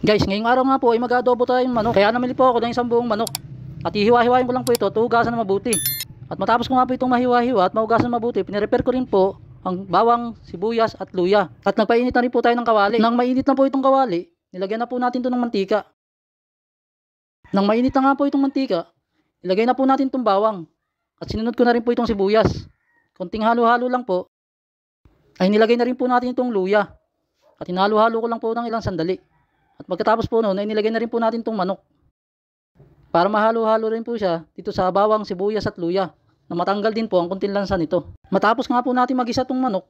Guys, ngayong araw nga po ay mag-adobo tayong manok. Kaya namili po ako ng isang buong manok. At hihiwa-hiwain ko lang po ito, tuhugasan na mabuti. At matapos ko nga po itong mahiwa-hiwa at mahugasan na mabuti, pinirepair ko rin po ang bawang, sibuyas at luya. At nagpainit na rin po tayo ng kawali. Nang mainit na po itong kawali, nilagyan na po natin ito ng mantika. Nang mainit na nga po itong mantika, ilagay na po natin itong bawang. At sinunod ko na rin po itong sibuyas. Konting halo-halo lang po, ay nilagay na rin po natin itong luya. At hinalo-halo ko lang po ng ilang sandali. At pagkatapos po noon ay nilagay na rin po natin itong manok. Para mahalo-halo rin po siya dito sa bawang, sibuyas at luya. Na matanggal din po ang kunting lansa nito. Matapos nga po natin mag-isa itong manok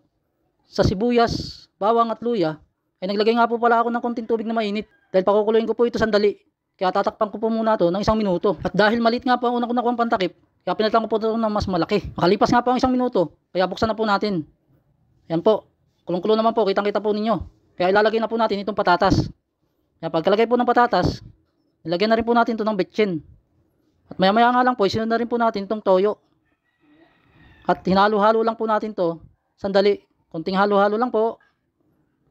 sa sibuyas, bawang at luya, ay naglagay nga po pala ako ng kunting tubig na mainit. Dahil pakukuluin ko po ito sandali. Kaya tatakpan ko po muna ito ng 1 minuto. At dahil maliit nga po ang una ko nakuha pantakip, kaya pinalitan ko po ito ng mas malaki. Makalipas nga po ang 1 minuto, kaya buksan na po natin. Yan po. Kulong-kulo naman po, kitang-kita po ninyo. Kaya ilalagay na po natin itong patatas. Kaya pagkalagay po ng patatas, ilagyan na rin po natin ito ng betchin. At maya-maya nga lang po, isunod na rin po natin itong toyo. At hinalo-halo lang po natin to sandali. Konting halo-halo lang po.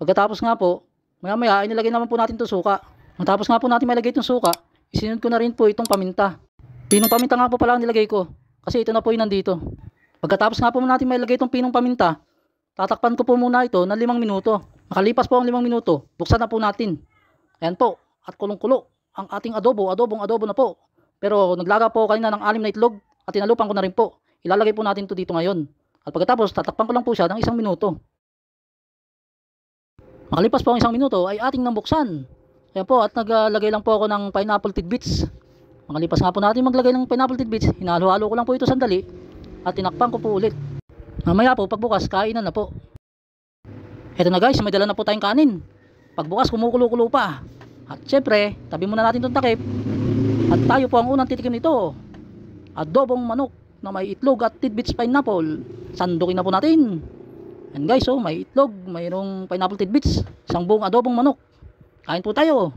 Pagkatapos nga po, maya-maya ay nilagay naman po natin itong suka. Matapos nga po natin malagay itong suka, isunod ko na rin po itong paminta. Pinong paminta nga po pala ang nilagay ko, kasi ito na po yung nandito. Pagkatapos nga po natin malagay itong pinong paminta, tatakpan ko po muna ito ng 5 minuto. Makalipas po ang 5 minuto, buksan na po natin. Ayan po, at kulong-kulo ang ating adobo na po. Pero naglaga po kanina ng 6 na itlog at tinalupan ko na rin po. Ilalagay po natin ito dito ngayon. At pagkatapos, tatakpan ko lang po siya ng 1 minuto. Makalipas po ang 1 minuto ay ating nabuksan. Ayan po, at naglagay lang po ako ng pineapple tidbits. Makalipas nga po natin maglagay ng pineapple tidbits, hinalo-halo ko lang po ito sandali at tinakpan ko po ulit. Mamaya po, pagbukas, kainan na po. Eto na guys, may dala na po tayong kanin. Pagbukas, kumukulo-kulo pa. At syempre, tabi muna natin itong takip. At tayo po ang unang titikim nito. Adobong manok na may itlog at tidbits pineapple. Sandukin na po natin. Yan guys, oh, may itlog, mayroong pineapple tidbits. Isang buong adobong manok. Kain po tayo.